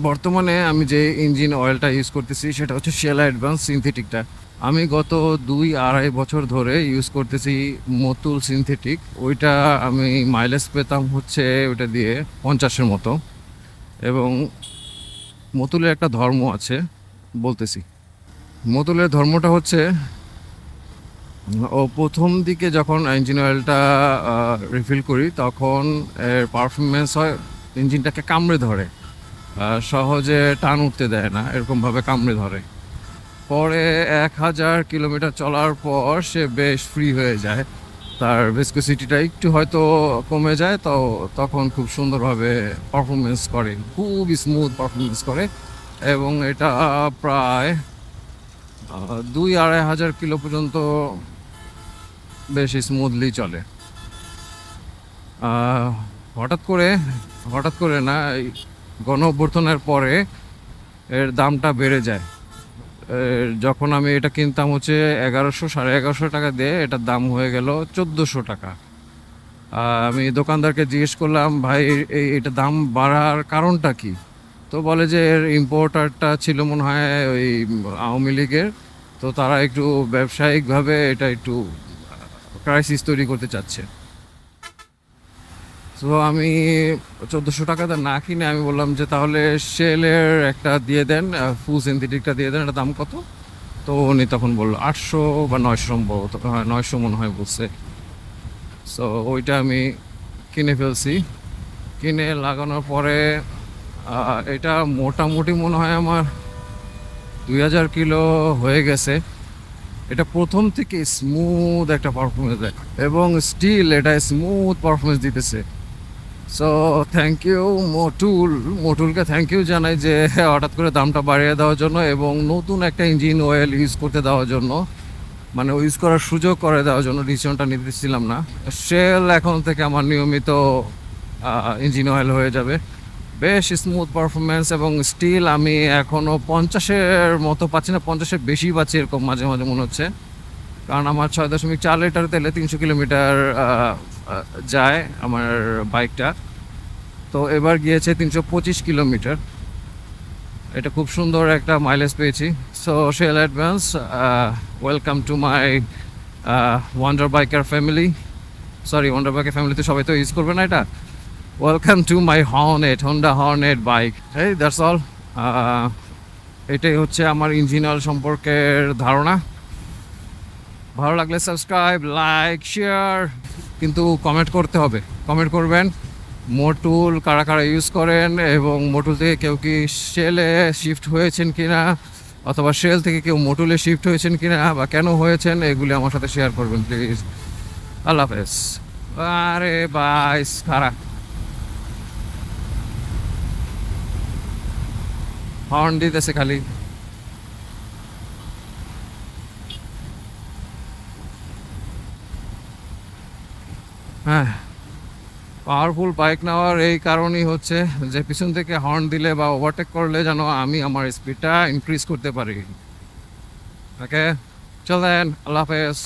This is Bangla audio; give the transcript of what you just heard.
বর্তমানে আমি যে ইঞ্জিন অয়েলটা ইউজ করতেছি সেটা হচ্ছে শেল অ্যাডভান্স সিনথেটিকটা। আমি গত 2-2.5 বছর ধরে ইউজ করতেছি মতুল সিনথেটিক। ওইটা আমি মাইলেজ পেতাম হচ্ছে ওইটা দিয়ে 50-এর মতো। এবং মতুলের একটা ধর্ম আছে, বলতেছি। মতুলের ধর্মটা হচ্ছে, ও প্রথম দিকে যখন ইঞ্জিন অয়েলটা রিফিল করি তখন এর পারফরমেন্স হয় ইঞ্জিনটাকে কামড়ে ধরে, সহজে টান উঠতে দেয় না, এরকমভাবে কামড়ে ধরে। পরে 1000 কিলোমিটার চলার পর সে বেশ ফ্রি হয়ে যায়, তার ভিসকোসিটিটা একটু হয়তো কমে যায়, তো তখন খুব সুন্দরভাবে পারফরমেন্স করে, খুব স্মুথ পারফরমেন্স করে। এবং এটা প্রায় 2-2.5 হাজার কিলো পর্যন্ত বেশ স্মুথলি চলে। আহ, হঠাৎ করে হঠাৎ করে না, এই গণ অভ্যর্থনের পরে এর দামটা বেড়ে যায়। যখন আমি এটা কিনতাম হচ্ছে 1100-1150 টাকা দিয়ে, এটার দাম হয়ে গেল 1400 টাকা। আমি দোকানদারকে জিজ্ঞেস করলাম, ভাই এটা দাম বাড়ার কারণটা কি? তো বলে যে এর ইম্পোর্টারটা ছিল মনে হয় ওই আওয়ামী লীগের, তো তারা একটু ব্যবসায়িকভাবে এটা একটু ক্রাইসিস তৈরি করতে চাচ্ছে। তো আমি 1400 টাকাতে না কিনে আমি বললাম যে তাহলে শেলের একটা দিয়ে দেন, ফুল সিনথেটিকটা দিয়ে দেন, এটা দাম কত? তো উনি তখন বললো 800 বা 900, সম্ভবত 900 মনে হয় বলছে। সো ওইটা আমি কিনে ফেলছি। কিনে লাগানোর পরে এটা মোটামুটি মনে হয় আমার 2000 কিলো হয়ে গেছে। এটা প্রথম থেকে স্মুথ একটা পারফরমেন্স দেয় এবং স্টিল এটা স্মুথ পারফরমেন্স দিতেছে। সো থ্যাংক ইউ মোটুলকে থ্যাংক ইউ জানাই যে হঠাৎ করে দামটা বাড়িয়ে দেওয়ার জন্য এবং নতুন একটা ইঞ্জিন অয়েল ইউজ করতে দেওয়ার জন্য, মানে ইউজ করার সুযোগ করে দেওয়ার জন্য। ডিসিশনটা নিতেছিলাম না। শেল এখন থেকে আমার নিয়মিত ইঞ্জিন অয়েল হয়ে যাবে। বেশ স্মুথ পারফরমেন্স এবং স্টিল আমি এখনও 50-এর মতো পাচ্ছি না, 50-এর বেশি পাচ্ছি এরকম মাঝে মাঝে মনে হচ্ছে। কারণ আমার 6.4 লিটার তেলে 300 কিলোমিটার যায় আমার বাইকটা। তো এবার গিয়েছে 325 কিলোমিটার। এটা খুব সুন্দর একটা মাইলেজ পেয়েছি। So Shell advance, welcome to my wonder biker family. Sorry, wonder biker ফ্যামিলিতে সবাই তো ইউজ করবে না এটা। Welcome to my Honda Hornet bike. এই দ্যাটস অল। এটাই হচ্ছে আমার ইঞ্জিন অয়েল সম্পর্কের ধারণা। ভালো লাগলে সাবস্ক্রাইব, লাইক, শেয়ার, কিন্তু কমেন্ট করতে হবে। কমেন্ট করবেন মোটুল কারা কারা ইউজ করেন এবং মোটুল থেকে কেউ কি শেলে শিফট হয়েছেন কিনা, অথবা শেল থেকে কেউ মোটুলে শিফট হয়েছেন কিনা বা কেন হয়েছেন, এগুলি আমার সাথে শেয়ার করবেন প্লিজ। আল্লাহ হাফেজ। আরে বাইস কারা হর্ন দিতেছে খালি। হ্যাঁ, পাওয়ারফুল বাইক নেওয়ার এই কারণই হচ্ছে যে পিছন থেকে হর্ন দিলে বা ওভারটেক করলে যেন আমি আমার স্পিডটা ইনক্রিজ করতে পারি। ওকে, চলেন, আল্লাহ হাফেজ।